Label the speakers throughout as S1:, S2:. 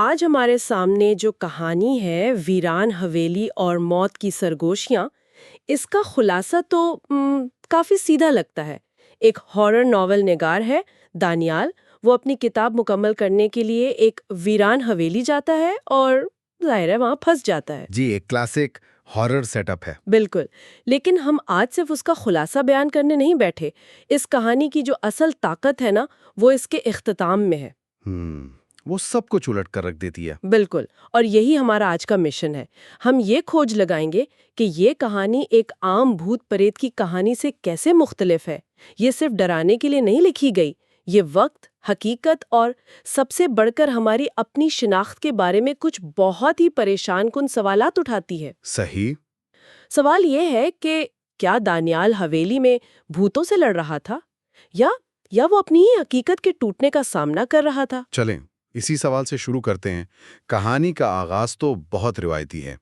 S1: آج ہمارے سامنے جو کہانی ہے ویران حویلی اور موت کی سرگوشیاں، اس کا خلاصہ تو کافی سیدھا لگتا ہے۔ ایک ہارر ناول نگار ہے دانیال، وہ اپنی کتاب مکمل کرنے کے لیے ایک ویران حویلی جاتا ہے اور ظاہر ہے وہاں پھنس جاتا ہے۔
S2: جی، ایک کلاسک ہارر سیٹ اپ ہے۔
S1: بالکل، لیکن ہم آج صرف اس کا خلاصہ بیان کرنے نہیں بیٹھے۔ اس کہانی کی جو اصل طاقت ہے نا، وہ اس کے اختتام میں ہے۔
S2: وہ سب کچھ الٹ کر رکھ دیتی ہے۔
S1: بالکل، اور یہی ہمارا آج کا مشن ہے۔ ہم یہ کھوج لگائیں گے کہ یہ کہانی ایک عام بھوت پریت کی کہانی سے کیسے مختلف ہے۔ یہ صرف ڈرانے کے لیے نہیں لکھی گئی، یہ وقت، حقیقت اور سب سے بڑھ کر ہماری اپنی شناخت کے بارے میں کچھ بہت ہی پریشان کن سوالات اٹھاتی ہے۔
S2: صحیح۔
S1: سوال یہ ہے کہ کیا دانیال حویلی میں بھوتوں سے لڑ رہا تھا یا وہ اپنی ہی حقیقت کے ٹوٹنے کا سامنا کر رہا تھا؟
S2: چلیں اسی سوال سے شروع کرتے ہیں۔ کہانی کا آغاز تو بہت روایتی ہے۔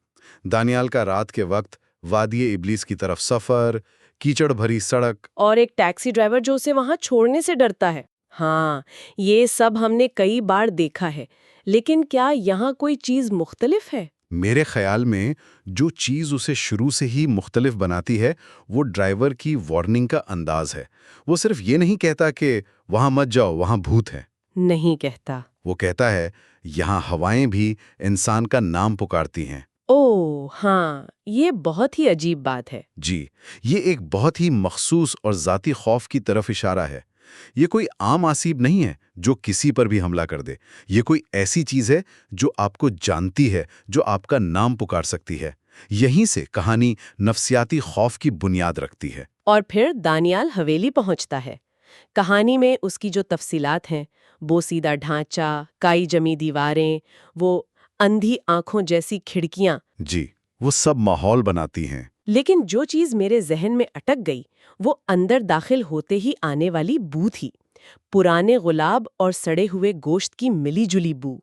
S2: دانیال کا رات کے وقت وادی ابلیس کی طرف سفر، کیچڑ بھری سڑک،
S1: اور ایک ٹیکسی ڈرائیور جو اسے وہاں چھوڑنے سے ڈرتا ہے۔ ہاں، یہ سب ہم نے کئی بار دیکھا ہے، لیکن کیا یہاں کوئی چیز مختلف ہے؟
S2: میرے خیال میں جو چیز اسے شروع سے ہی مختلف بناتی ہے وہ ڈرائیور کی وارننگ کا انداز ہے۔ وہ صرف یہ نہیں کہتا کہ وہاں مت جاؤ، وہاں بھوت ہے۔
S1: نہیں کہتا۔
S2: وہ کہتا ہے یہاں ہوائیں بھی انسان کا نام پکارتی ہیں۔
S1: اوہ ہاں، یہ بہت ہی عجیب بات ہے۔
S2: جی، یہ ایک بہت ہی مخصوص اور ذاتی خوف کی طرف اشارہ ہے۔ یہ کوئی عام آسیب نہیں ہے جو کسی پر بھی حملہ کر دے۔ یہ کوئی ایسی چیز ہے جو آپ کو جانتی ہے، جو آپ کا نام پکار سکتی ہے۔ یہیں سے کہانی نفسیاتی خوف کی بنیاد رکھتی ہے۔
S1: اور پھر دانیال حویلی پہنچتا ہے۔ کہانی میں اس کی جو تفصیلات ہیں، بوسیدہ ڈھانچہ، کائی جمی دیواریں، وہ اندھی آنکھوں جیسی کھڑکیاں،
S2: جی، وہ سب ماحول بناتی ہیں۔
S1: لیکن جو چیز میرے ذہن میں اٹک گئی وہ اندر داخل ہوتے ہی آنے والی بو تھی۔ پرانے گلاب اور سڑے ہوئے گوشت کی ملی جلی بو۔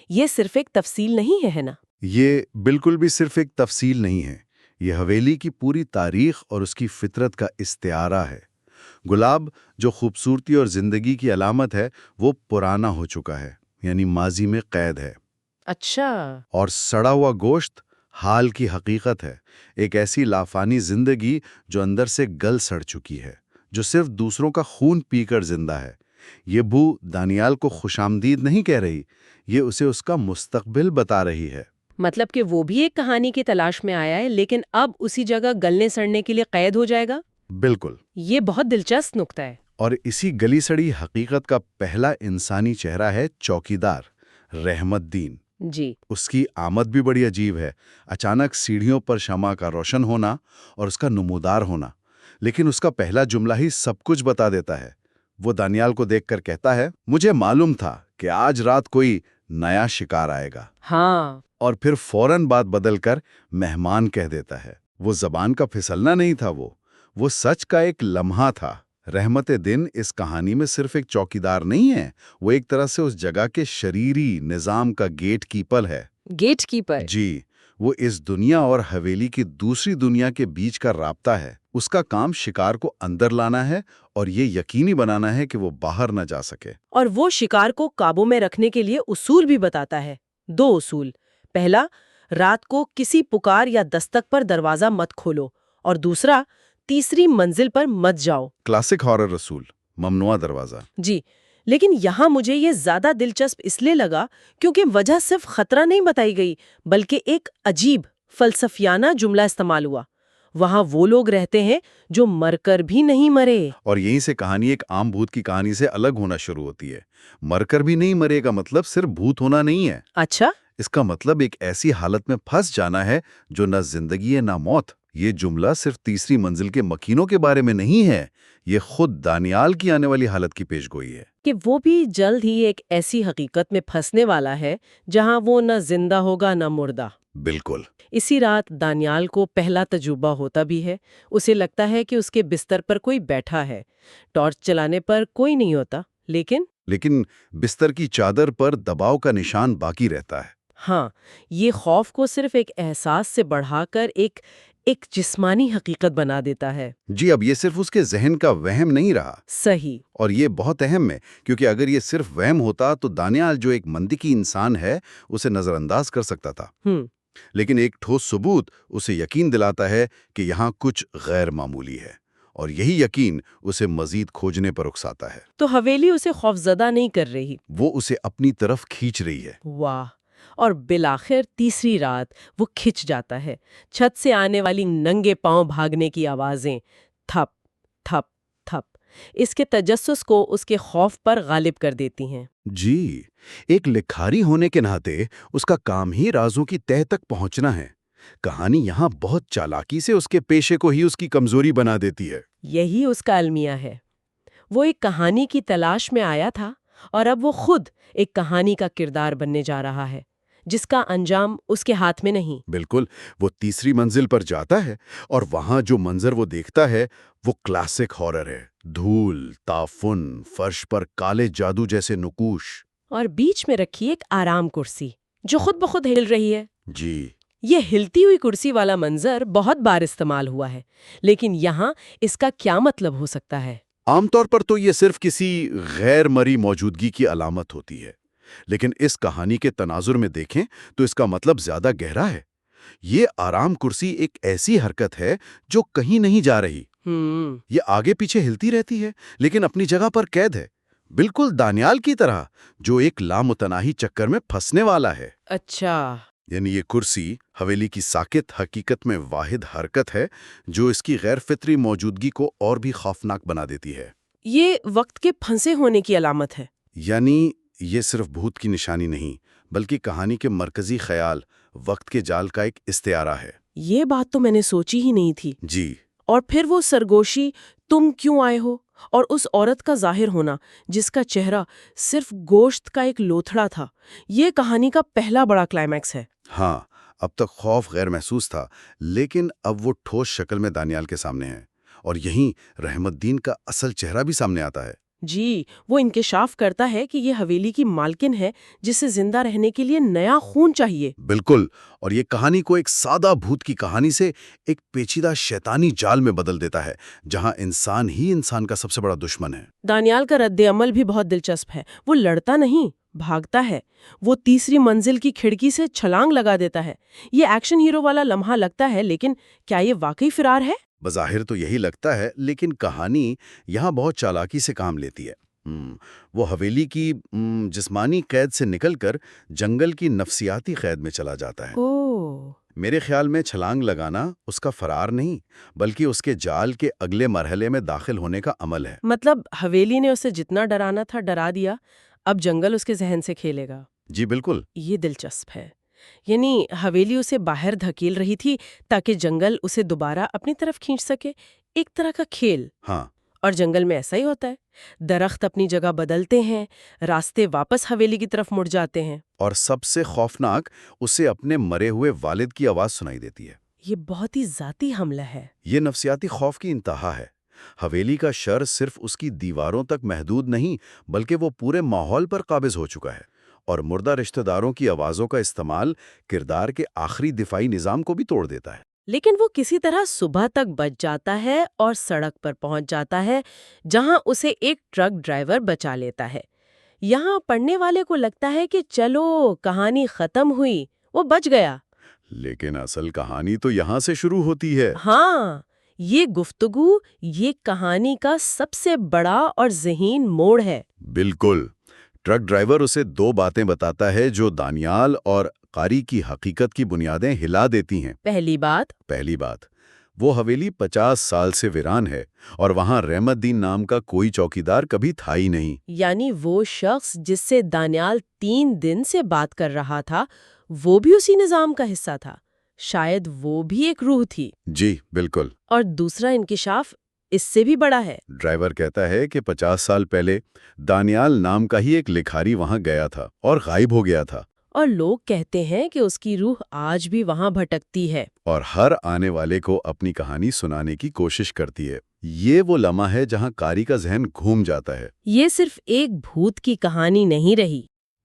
S1: یہ صرف ایک تفصیل نہیں ہے نا؟
S2: یہ بالکل بھی صرف ایک تفصیل نہیں ہے، یہ حویلی کی پوری تاریخ اور اس کی فطرت کا استعارہ ہے۔ گلاب جو خوبصورتی اور زندگی کی علامت ہے وہ پرانا ہو چکا ہے، یعنی ماضی میں قید ہے۔
S1: اچھا۔
S2: اور سڑا ہوا گوشت حال کی حقیقت ہے، ایک ایسی لافانی زندگی جو اندر سے گل سڑ چکی ہے، جو صرف دوسروں کا خون پی کر زندہ ہے۔ یہ بو دانیال کو خوشامدید نہیں کہہ رہی، یہ اسے اس کا مستقبل بتا رہی ہے۔
S1: مطلب کہ وہ بھی ایک کہانی کی تلاش میں آیا ہے، لیکن اب اسی جگہ گلنے سڑنے کے لیے قید ہو جائے گا؟
S2: بالکل۔
S1: یہ بہت دلچسپ نکتہ ہے۔
S2: اور اسی گلی سڑی حقیقت کا پہلا انسانی چہرہ ہے چوکیدار رحمت دین۔
S1: جی۔
S2: اس کی آمد بھی بڑی عجیب ہے۔ اچانک سیڑھیوں پر شمع کا روشن ہونا اور اس کا نمودار ہونا، لیکن اس کا پہلا جملہ ہی سب کچھ بتا دیتا ہے۔ وہ دانیال کو دیکھ کر کہتا ہے، مجھے معلوم تھا کہ آج رات کوئی نیا شکار آئے گا۔
S1: ہاں۔
S2: اور پھر فوراً بات بدل کر مہمان کہہ دیتا ہے۔ وہ زبان کا پھسلنا نہیں تھا، وہ سچ کا ایک لمحہ تھا۔ رحمت دن اس کہانی میں صرف ایک چوکیدار نہیں ہے، وہ ایک طرح سے اس جگہ کے شریری نظام کا گیٹ کیپر ہے۔
S1: Gatekeeper?
S2: جی، وہ اس دنیا اور حویلی کی دوسری دنیا کے بیچ کا رابطہ ہے۔ اس کا کام شکار کو اندر لانا ہے اور یہ یقینی بنانا ہے کہ وہ باہر نہ جا سکے۔
S1: اور وہ شکار کو قابو میں رکھنے کے لیے اصول بھی بتاتا ہے۔ 2 اصول۔ پہلا، رات کو کسی پکار یا دستک پر دروازہ مت کھولو، اور دوسرا، تیسری منزل پر مت جاؤ۔
S2: کلاسک ہارر اصول، ممنوع دروازہ۔
S1: جی، لیکن یہاں مجھے یہ زیادہ دلچسپ اس لیے لگا کیونکہ وجہ صرف خطرہ نہیں بتائی گئی، بلکہ ایک عجیب فلسفیانہ جملہ استعمال ہوا۔ وہاں وہ لوگ رہتے ہیں جو مر کر بھی نہیں مرے۔
S2: اور یہیں سے کہانی ایک عام بھوت کی کہانی سے الگ ہونا شروع ہوتی ہے۔ مر کر بھی نہیں مرے کا مطلب صرف بھوت ہونا نہیں ہے۔
S1: اچھا؟
S2: اس کا مطلب ایک ایسی حالت میں پھنس جانا ہے جو نہ زندگی ہے نہ موت۔ یہ جملہ صرف تیسری منزل کے مکینوں کے بارے میں نہیں ہے، یہ خود دانیال کی آنے والی حالت کی پیشگوئی ہے۔
S1: کہ وہ بھی جلد ہی ایک ایسی حقیقت میں پھنسنے والا ہے جہاں وہ نہ زندہ ہوگا نہ مردہ۔
S2: بالکل۔
S1: اسی رات دانیال کو پہلا تجربہ ہوتا بھی ہے۔ اسے لگتا ہے کہ اس کے بستر پر کوئی بیٹھا ہے، ٹارچ چلانے پر کوئی نہیں ہوتا، لیکن
S2: بستر کی چادر پر دباؤ کا نشان باقی رہتا ہے۔
S1: ہاں، یہ خوف کو صرف ایک احساس سے بڑھا کر ایک ایک جسمانی حقیقت بنا دیتا ہے۔
S2: جی، اب یہ صرف اس کے ذہن کا وہم نہیں رہا،
S1: صحیح۔
S2: اور یہ بہت اہم ہے، کیونکہ اگر یہ صرف وہم ہوتا تو دانیال جو ایک منطقی انسان ہے اسے نظر انداز کر سکتا تھا، لیکن ایک ٹھوس ثبوت اسے یقین دلاتا ہے کہ یہاں کچھ غیر معمولی ہے، اور یہی یقین اسے مزید کھوجنے پر اکساتا ہے۔
S1: تو حویلی اسے خوفزدہ نہیں کر رہی،
S2: وہ اسے اپنی طرف کھینچ رہی ہے۔
S1: واہ! اور بالآخر تیسری رات وہ کھچ جاتا ہے، چھت سے آنے والی ننگے پاؤں بھاگنے کی آوازیں، تھپ تھپ تھپ، اس کے تجسس کو اس کے خوف پر غالب کر دیتی ہیں۔
S2: جی، ایک لکھاری ہونے کے ناطے اس کا کام ہی رازوں کی تہہ تک پہنچنا ہے۔ کہانی یہاں بہت چالاکی سے اس کے پیشے کو ہی اس کی کمزوری بنا دیتی ہے۔
S1: یہی اس کا المیہ ہے۔ وہ ایک کہانی کی تلاش میں آیا تھا، اور اب وہ خود ایک کہانی کا کردار بننے جا رہا ہے، جس کا انجام اس کے ہاتھ میں نہیں۔
S2: بالکل، وہ تیسری منزل پر جاتا ہے، اور وہاں جو منظر وہ دیکھتا ہے وہ کلاسک ہارر ہے۔ دھول، تعفن، فرش پر کالے جادو جیسے نقوش،
S1: اور بیچ میں رکھی ایک آرام کرسی جو خود بخود ہل رہی ہے۔
S2: جی،
S1: یہ ہلتی ہوئی کرسی والا منظر بہت بار استعمال ہوا ہے، لیکن یہاں اس کا کیا مطلب ہو سکتا ہے؟
S2: عام طور پر تو یہ صرف کسی غیر مرئی موجودگی کی علامت ہوتی ہے، لیکن اس کہانی کے تناظر میں دیکھیں تو اس کا مطلب زیادہ گہرا ہے۔ یہ آرام کرسی ایک ایسی حرکت ہے جو کہیں نہیں جا رہی، یہ آگے پیچھے ہلتی رہتی ہے لیکن اپنی جگہ پر قید ہے، بالکل دانیال کی طرح جو ایک لامتناہی چکر میں پھنسنے والا ہے۔
S1: اچھا،
S2: یعنی یہ کرسی حویلی کی ساکت حقیقت میں واحد حرکت ہے جو اس کی غیر فطری موجودگی کو اور بھی خوفناک بنا دیتی ہے۔
S1: یہ وقت کے پھنسے ہونے کی علامت ہے۔
S2: یعنی یہ صرف بھوت کی نشانی نہیں، بلکہ کہانی کے مرکزی خیال وقت کے جال کا ایک استعارہ ہے۔
S1: یہ بات تو میں نے سوچی ہی نہیں تھی۔
S2: جی،
S1: اور پھر وہ سرگوشی تم کیوں آئے ہو، اور اس عورت کا ظاہر ہونا جس کا چہرہ صرف گوشت کا ایک لوتھڑا تھا، یہ کہانی کا پہلا بڑا کلائمیکس ہے۔
S2: ہاں، اب تک خوف غیر محسوس تھا، لیکن اب وہ ٹھوس شکل میں دانیال کے سامنے ہے، اور یہیں رحمت الدین کا اصل چہرہ بھی سامنے آتا ہے۔
S1: جی، وہ انکشاف کرتا ہے کہ یہ حویلی کی مالکن ہے جسے زندہ رہنے کے لیے نیا خون چاہیے۔
S2: بالکل، اور یہ کہانی کو ایک سادہ بھوت کی کہانی سے ایک پیچیدہ شیطانی جال میں بدل دیتا ہے، جہاں انسان ہی انسان کا سب سے بڑا دشمن ہے۔
S1: دانیال کا رد عمل بھی بہت دلچسپ ہے۔ وہ لڑتا نہیں، بھاگتا ہے۔ وہ تیسری منزل کی کھڑکی سے چھلانگ لگا دیتا ہے۔ یہ ایکشن ہیرو والا لمحہ لگتا ہے، لیکن کیا یہ واقعی فرار ہے؟
S2: بظاہر تو یہی لگتا ہے، لیکن کہانی یہاں بہت چالاکی سے کام لیتی ہے۔ وہ حویلی کی جسمانی قید سے نکل کر جنگل کی نفسیاتی قید میں چلا جاتا ہے۔
S1: اوہ،
S2: میرے خیال میں چھلانگ لگانا اس کا فرار نہیں، بلکہ اس کے جال کے اگلے مرحلے میں داخل ہونے کا عمل ہے۔
S1: مطلب حویلی نے اسے جتنا ڈرانا تھا ڈرا دیا، اب جنگل اس کے ذہن سے کھیلے گا۔
S2: جی بالکل۔
S1: یہ دلچسپ ہے۔ یعنی حویلی اسے باہر دھکیل رہی تھی تاکہ جنگل اسے دوبارہ اپنی طرف کھینچ سکے، ایک طرح کا کھیل۔
S2: ہاں،
S1: اور جنگل میں ایسا ہی ہوتا ہے، درخت اپنی جگہ بدلتے ہیں، راستے واپس حویلی کی طرف مڑ جاتے ہیں۔
S2: اور سب سے خوفناک، اسے اپنے مرے ہوئے والد کی آواز سنائی دیتی ہے۔
S1: یہ بہت ہی ذاتی حملہ ہے۔
S2: یہ نفسیاتی خوف کی انتہا ہے۔ حویلی کا شر صرف اس کی دیواروں تک محدود نہیں، بلکہ وہ پورے ماحول پر قابض ہو چکا ہے، اور مردہ رشتہ داروں کی آوازوں کا استعمال کردار کے آخری دفاعی نظام کو بھی توڑ دیتا ہے۔
S1: لیکن وہ کسی طرح صبح تک بچ جاتا ہے اور سڑک پر پہنچ جاتا ہے، جہاں اسے ایک ٹرک ڈرائیور بچا لیتا ہے۔ یہاں پڑھنے والے کو لگتا ہے کہ چلو کہانی ختم ہوئی، وہ بچ گیا۔
S2: لیکن اصل کہانی تو یہاں سے شروع ہوتی ہے۔
S1: ہاں، یہ گفتگو یہ کہانی کا سب سے بڑا اور ذہین موڑ ہے۔
S2: بالکل، ٹرک ڈرائیور اسے دو باتیں بتاتا ہے جو دانیال اور قاری کی حقیقت کی بنیادیں ہلا دیتی ہیں۔
S1: پہلی بات،
S2: وہ حویلی 50 سال سے ویران ہے، اور وہاں رحمت الدین نام کا کوئی چوکیدار کبھی تھا ہی نہیں۔
S1: یعنی وہ شخص جس سے دانیال 3 دن سے بات کر رہا تھا، وہ بھی اسی نظام کا حصہ تھا، شاید وہ بھی ایک روح تھی۔
S2: جی بالکل۔
S1: اور دوسرا انکشاف اس سے بھی بڑا ہے۔
S2: ڈرائیور کہتا ہے کہ 50 سال پہلے دانیال نام کا ہی ایک لکھاری وہاں گیا تھا اور غائب ہو گیا تھا،
S1: اور لوگ کہتے ہیں کہ اس کی روح آج بھی وہاں بھٹکتی ہے
S2: اور ہر آنے والے کو اپنی کہانی سنانے کی کوشش کرتی ہے۔ یہ وہ لمحہ ہے جہاں قاری کا ذہن گھوم جاتا ہے۔
S1: یہ صرف ایک بھوت کی کہانی نہیں رہی۔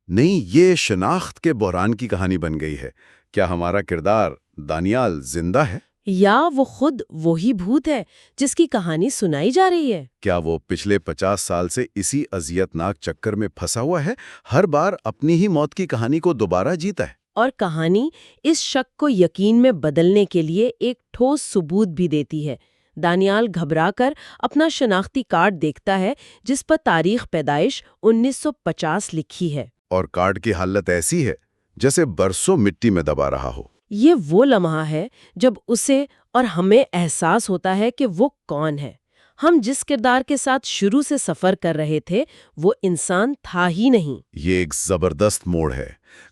S2: نہیں، یہ شناخت کے بحران کی کہانی بن گئی ہے۔ کیا ہمارا کردار دانیال زندہ ہے؟
S1: یا وہ خود وہی بھوت ہے جس کی کہانی سنائی جا رہی ہے؟
S2: کیا وہ پچھلے 50 سال سے اسی اذیتناک چکر میں پھنسا ہوا ہے، ہر بار اپنی ہی موت کی کہانی کو دوبارہ جیتا ہے؟
S1: اور کہانی اس شک کو یقین میں بدلنے کے لیے ایک ٹھوس ثبوت بھی دیتی ہے۔ دانیال گھبرا کر اپنا شناختی کارڈ دیکھتا ہے جس پر تاریخ پیدائش 1950 لکھی ہے۔
S2: اور کارڈ کی حالت ایسی ہے جیسے برسوں مٹی میں دبا رہا ہو۔
S1: یہ وہ لمحہ ہے جب اسے اور ہمیں احساس ہوتا ہے کہ وہ کون ہے۔ ہم جس کردار کے ساتھ شروع سے سفر کر رہے تھے وہ انسان تھا ہی نہیں۔
S2: یہ ایک زبردست موڑ ہے۔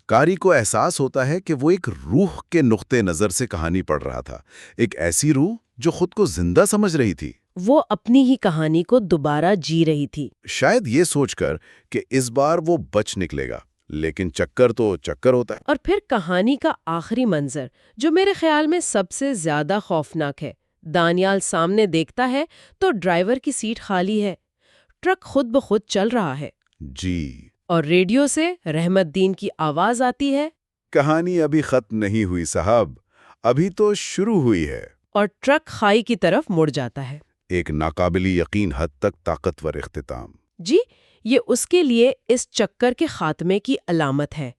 S2: قاری کو احساس ہوتا ہے کہ وہ ایک روح کے نقطے نظر سے کہانی پڑھ رہا تھا، ایک ایسی روح جو خود کو زندہ سمجھ رہی تھی،
S1: وہ اپنی ہی کہانی کو دوبارہ جی رہی تھی۔
S2: شاید یہ سوچ کر کہ اس بار وہ بچ نکلے گا، لیکن چکر تو چکر ہوتا ہے۔
S1: اور پھر کہانی کا آخری منظر جو میرے خیال میں سب سے زیادہ خوفناک ہے۔ دانیال سامنے دیکھتا ہے تو ڈرائیور کی سیٹ خالی ہے، ٹرک خود بخود چل رہا ہے،
S2: جی،
S1: اور ریڈیو سے رحمت دین کی آواز آتی ہے،
S2: کہانی ابھی ختم نہیں ہوئی صاحب، ابھی تو شروع ہوئی ہے۔
S1: اور ٹرک کھائی کی طرف مڑ جاتا ہے۔
S2: ایک ناقابل یقین حد تک طاقتور اختتام۔
S1: جی، یہ اس کے لیے اس چکر کے خاتمے کی علامت ہے،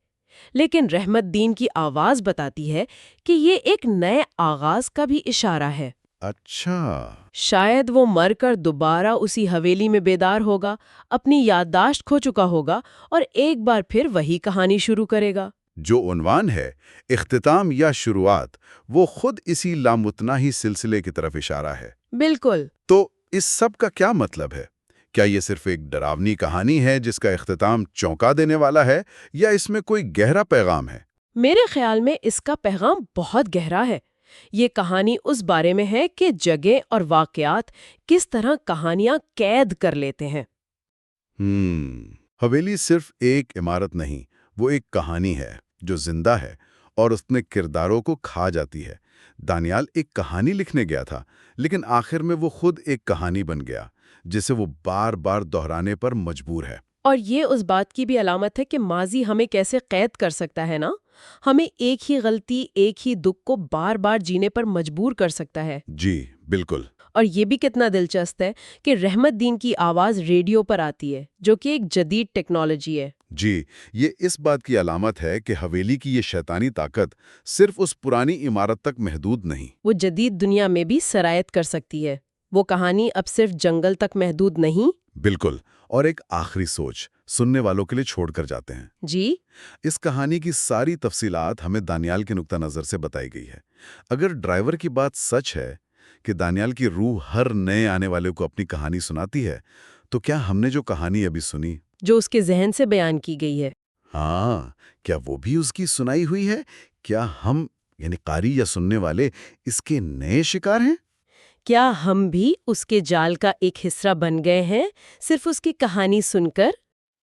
S1: لیکن رحمت دین کی آواز بتاتی ہے کہ یہ ایک نئے آغاز کا بھی اشارہ ہے۔
S2: اچھا،
S1: شاید وہ مر کر دوبارہ اسی حویلی میں بیدار ہوگا، اپنی یادداشت کھو چکا ہوگا اور ایک بار پھر وہی کہانی شروع کرے گا۔
S2: جو عنوان ہے اختتام یا شروعات، وہ خود اسی لامتناہی سلسلے کی طرف اشارہ ہے۔
S1: بالکل۔
S2: تو اس سب کا کیا مطلب ہے؟ کیا یہ صرف ایک ڈراؤنی کہانی ہے جس کا اختتام چونکا دینے والا ہے، یا اس میں کوئی گہرا پیغام ہے؟
S1: میرے خیال میں اس کا پیغام بہت گہرا ہے۔ یہ کہانی اس بارے میں ہے کہ جگہ اور واقعات کس طرح کہانیاں قید کر لیتے ہیں۔
S2: حویلی صرف ایک عمارت نہیں، وہ ایک کہانی ہے جو زندہ ہے اور اس نے کرداروں کو کھا جاتی ہے۔ دانیال ایک کہانی لکھنے گیا تھا، لیکن آخر میں وہ خود ایک کہانی بن گیا جسے وہ بار بار دہرانے پر مجبور ہے۔
S1: اور یہ اس بات کی بھی علامت ہے کہ ماضی ہمیں کیسے قید کر سکتا ہے نا، ہمیں ایک ہی غلطی، ایک ہی دکھ کو بار بار جینے پر مجبور کر سکتا ہے۔
S2: جی بالکل۔
S1: اور یہ بھی کتنا دلچسپ ہے کہ رحمت دین کی آواز ریڈیو پر آتی ہے، جو کہ ایک جدید ٹیکنالوجی ہے۔
S2: جی، یہ اس بات کی علامت ہے کہ حویلی کی یہ شیطانی طاقت صرف اس پرانی عمارت تک محدود نہیں۔
S1: وہ جدید دنیا میں بھی سرایت کر سکتی ہے۔ وہ کہانی اب صرف جنگل تک محدود نہیں۔
S2: بالکل۔ اور ایک آخری سوچ سننے والوں کے لیے چھوڑ کر جاتے ہیں۔
S1: جی،
S2: اس کہانی کی ساری تفصیلات ہمیں دانیال کے نقطہ نظر سے بتائی گئی ہے۔ اگر ڈرائیور کی بات سچ ہے کہ دانیال کی روح ہر نئے آنے والے کو اپنی کہانی سناتی ہے، تو کیا ہم نے جو کہانی ابھی سنی،
S1: جو اس کے ذہن سے بیان کی گئی ہے،
S2: ہاں، کیا وہ بھی اس کی سنائی ہوئی ہے؟ کیا ہم یعنی قاری یا سننے والے اس کے نئے شکار ہیں؟
S1: کیا ہم بھی اس کے جال کا ایک حصہ بن گئے ہیں، صرف اس کی کہانی سن کر؟